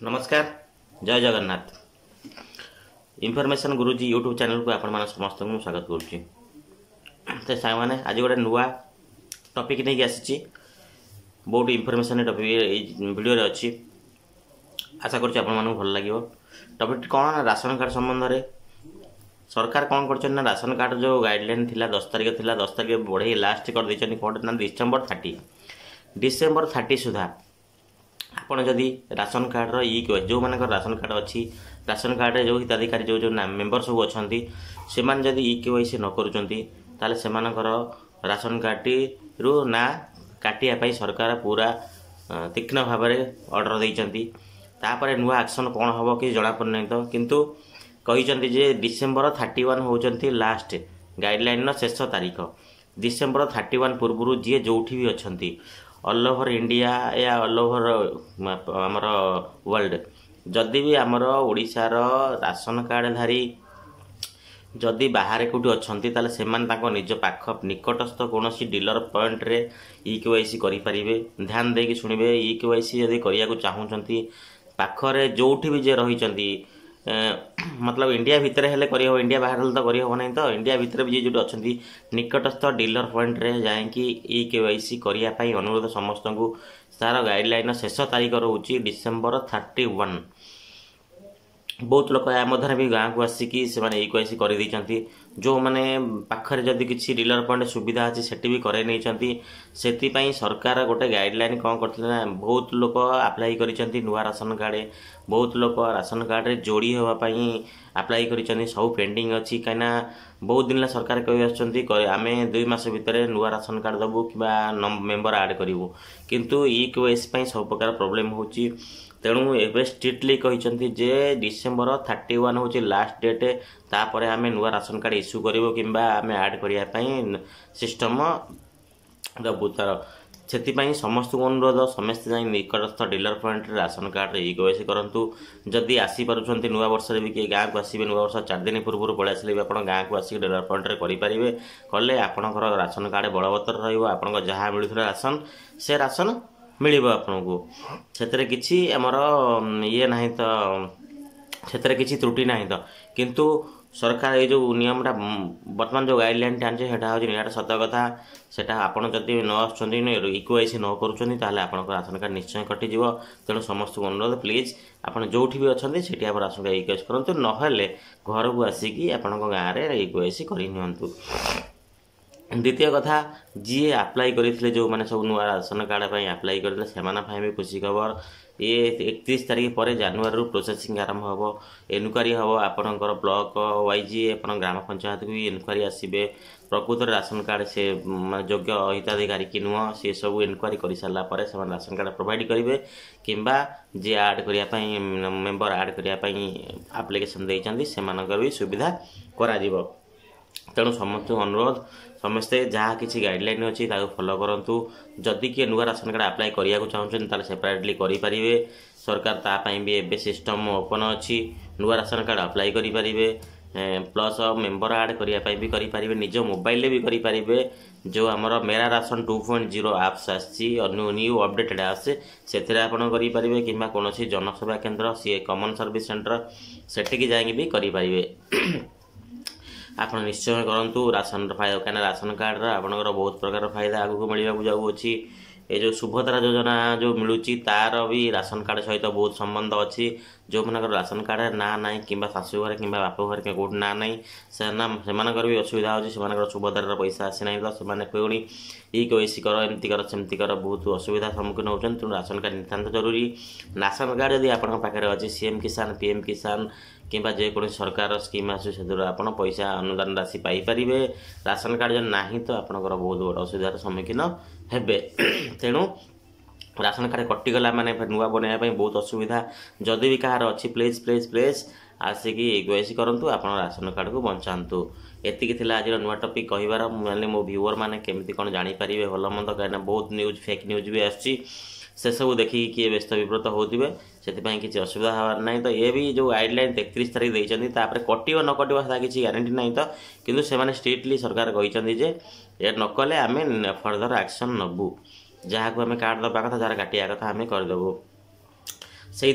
नमस्कार जय जगन्नाथ इनफॉरमेशन गुरुजी YouTube channel को आपण मान समस्त को स्वागत करुच्ची। तो सांग मैंने आज गोटे नुआ टॉपिक नहीं आसी बहुत इनफॉरमेशन टॉपिक वीडियो रे अच्छी आशा करुच्ची आपण मानू भल लगे। टॉपिक कौन ना राशन कार्ड संबंध में सरकार कौन कर राशन कार्ड जो गाइडलाइन थिला 10 तारिख थिला 10 तारिख बढ़े लास्ट कर देछनी कौन ना डिसेंबर 30 सुधा आपड़ जदि राशन कार्ड जो मान राशन कार्ड अच्छी राशन कार्ड जो हिताधिकारी जो जो मेम्बर सब अच्छा से जदि केवाईसी न कर राशन कार्ड रु ना काटिया सरकार पूरा तीक्ष्ण भाव ऑर्डर देइचंती। तापर नुआ एक्शन कौन हम कि जना पड़ना तो किंतु कही जे डिसेंबर 31 होती लास्ट गाइडलाइन शेष तारीख। डिसेंबर 31 पूर्व जी जो भी अच्छा ऑल ओवर इंडिया या ऑल ओवर आमर वर्ल्ड जदि भी आमर ओडिशार राशन कार्डधारी जदि बाहर कौटी अच्छा से निज पाख निकटस्थ कौन डीलर पॉइंट रे केवाईसी करें। ध्यान देकी शुणवे केवाईसी जदि करने चाहूँगी पाखरे जो भी जे रही मतलब इंडिया भितर हेले करी हो इंडिया बाहर तो करी हो नहीं तो इंडिया भितर भी जो अच्छा निकटस्थ डीलर पॉइंट रे जाकि केवाईसी करने अनुरोध समस्त को तार गाइडलाइन शेष तारीख रोचे डिसेंबर 31। बहुत लोग या मध्य भी गाँव को आसिकी से केवाईसी कर जो मैंने पाखरे जदि किसी डीलर पॉइंट सुविधा अच्छी सेठी भी करे नहीं से सरकार गोटे गाइडलाइन कौन करते बहुत लोग अप्लाई कर नुआ राशन कार्ड बहुत लोग राशन कार्ड रे जोड़ी होगापाई अप्लाई कर सब पेंडिंग अच्छी कहीं बहुत दिन सरकार कही आम 2 मास भितर नुआ राशन कार्ड दबू कि मेम्बर आड करूँ किंतु केवाईसी सब प्रकार प्रोब्लेम होची। तेणु एवं स्ट्रिक्टली कहते जे डिसेंबर 31 हूँ लास्ट डेट तापर आम नुआ राशन कार्ड इश्यू करूँ कि आम आड करने सिस्टम दबू तार से समस्त को अनुरोध समस्त जाए निकटस्थ dealer point ration card KYC करूँ। जदि आसीपार नुआ वर्ष भी किए गाँव को आसवे नुआ वर्ष 4 दिन पूर्व पलि आसे भी आप गाँव को आसिक डीलर पॉइंट करेंगे कले आपंकर राशन कार्ड बलवत्तर रहा जहाँ मिलूला राशन से राशन मिल आपन को से किसी आमर ये ना तो से किसी त्रुटि ना तो किंतु सरकार ये जो नियमटा बर्तमान जो गाइडलाइन आनी है सत कथा से आपड़ जदि न आईसी न कर राशन कार्ड निश्चय कटिज। तेणु समस्त को अनुरोध प्लीज आपड़ जो भी अच्छा से आप राशन कार्ड इक्वेसी करूँ ना घर को आसिकी आपण गाँव में इक्वेसी कर। द्वितीय कथा जी अप्लाई करते जो मैंने सब नुआ राशन कार्ड अप्लाई करते से भी खुशी खबर ये 31 तारीख पर जनवरी प्रोसेसिंग आरंभ हम इनक्वारी हम आपणकर ब्लॉक वाइज आप ग्राम पंचायत को भी इनक्वारी आसबे प्रकृत राशन कार्ड से योग्य हिताधिकारी कि नुह सी सब इनक्वारी कर सारापर से राशन कार्ड प्रोवाइड करेंगे कि जी आड करने मेम्बर आड करने आप्लिकेसन देते से भी सुविधा करा। तेणु समस्त अनुरोध समस्ते जहाँ किसी गाइडलाइन अच्छी फॉलो करूँ। जदि किए नुआ राशन कार्ड अप्लाई करने चाहते सेपरेटली करेंगे सरकार तापाई भी एवं सिस्टम ओपन अच्छी नुआ राशन कार्ड अप्लाई करेंगे प्लस मेम्बर आड करने भी करेंगे निज मोबाइल भी करेंगे जो आमर मेरा राशन 2.0 आप्स आसी न्यू अपडेटेड आप्स से करेंगे कि कौन जनसेवा केन्द्र सी कॉमन सर्विस सेंटर सेठिकी जाकि भी करेंगे। आप निश्चय करूँ राशन फायदा कहीं राशन कार्ड आपंकर बहुत प्रकार फायदा आगू मिलवा जाऊँगी। ये जो सुभद्रा योजना जो मिलूँ तार भी राशन कार्ड सहित बहुत संबंध अच्छी जो मन राशन कार्ड ना ना कि शाशुघर कि बाप घर कौट ना ना से भी असुविधा होती से सुभद्रार पैसा आसी ना तो से पुणी केवाईसी कर एमती कर सेमती कर बहुत असुविधा सम्मुखीन होती। तेणु राशन कार्ड नितांत जरूरी। राशन कार्ड जदि आप अच्छे सीएम किसान पीएम किसान कि जेको सरकार स्कीम आस आप पैसा अनुदान राशि पाइपर राशन कार्ड जब ना तो आपंकर बहुत बड़ असुविधार सम्मुखीन हे। तेणु राशन कार्ड कटिगला माने नुआ बनवाई बहुत असुविधा जदि भी कहार अच्छी प्लीज प्लीज प्लीज आसिकी केवाईसी करूँ आप राशन कार्ड को बचातु। एतिकी आज नुआ टॉपिक कहिबार मैंने मो व्यूअर मैंने केमती कौन जानीपारे भल मंद कहीं बहुत न्यूज फेक न्यूज भी आसी से सब देखिए किए व्यस्त विव्रत होते से किसी असुविधा हबार ना। तो ये भी जो गाइडलाइन 31 तारीख देते कटो न कटो किसी ग्यारंटी ना तो किंतु से स्ट्रिक्टली सरकार कहते जे ये नकले आम फर्दर एक्शन नबू जहाँ को आम कार्ड दबा कथा जहाँ काटिया कथा आम करदेबू। से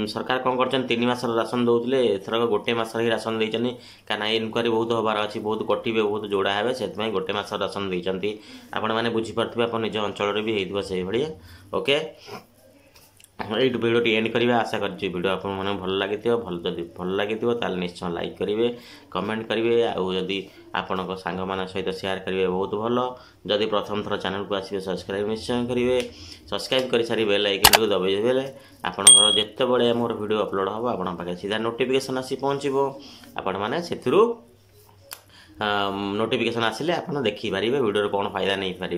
सरकार कौन कर 3 मासर राशन दौले एथरक गोटे मसर ही राशन देती कहीं इनक्वारी बहुत हबार अच्छी बहुत कटे बहुत जोड़ा है से गोटे मसर राशन देती आपण मैंने बुझीपारे आप निज अंचल भी होती भाई ओके ये भिडियो एंड करवा आशा कर भिडियो आप भल लगी भल जब भल लगी निश्चय लाइक करेंगे कमेंट करेंगे आदि आपण सांग मान सहित शेयर करेंगे बहुत भल जदि प्रथम थर चैनल को आसवे सब्सक्राइब निश्चय करेंगे सब्सक्राइब कर सारी बेल आइकन को दबाई देले आपंकर जिते बड़े मोर वीडियो अपलोड हम आप पाखे सीधा नोटिफिकेशन आसी पहुँचो आपण मैंने से नोटिफिकेशन आसिले आप देखिपारे वीडियो कौन फायदा नहीं पारे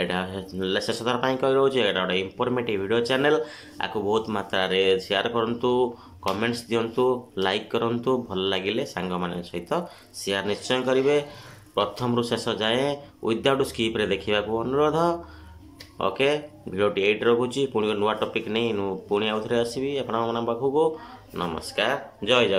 यहाँ शेष थर कही रोचे यहाँ गोटे इनफॉर्मेटिव वीडियो चैनल आपको बहुत मात्रा रे शेयर करूँ कमेंट्स दिंतु लाइक करूँ भल लगे सांग मान सहित शेयर निश्चय करेंगे प्रथम रु शेष जाए विदाउट स्किप रे देखा अनुरोध ओके वीडियो 8 रखुची पुणी नुआ टॉपिक नहीं पुणी आउ थे आसबि आपण पाखक नमस्कार जय जय।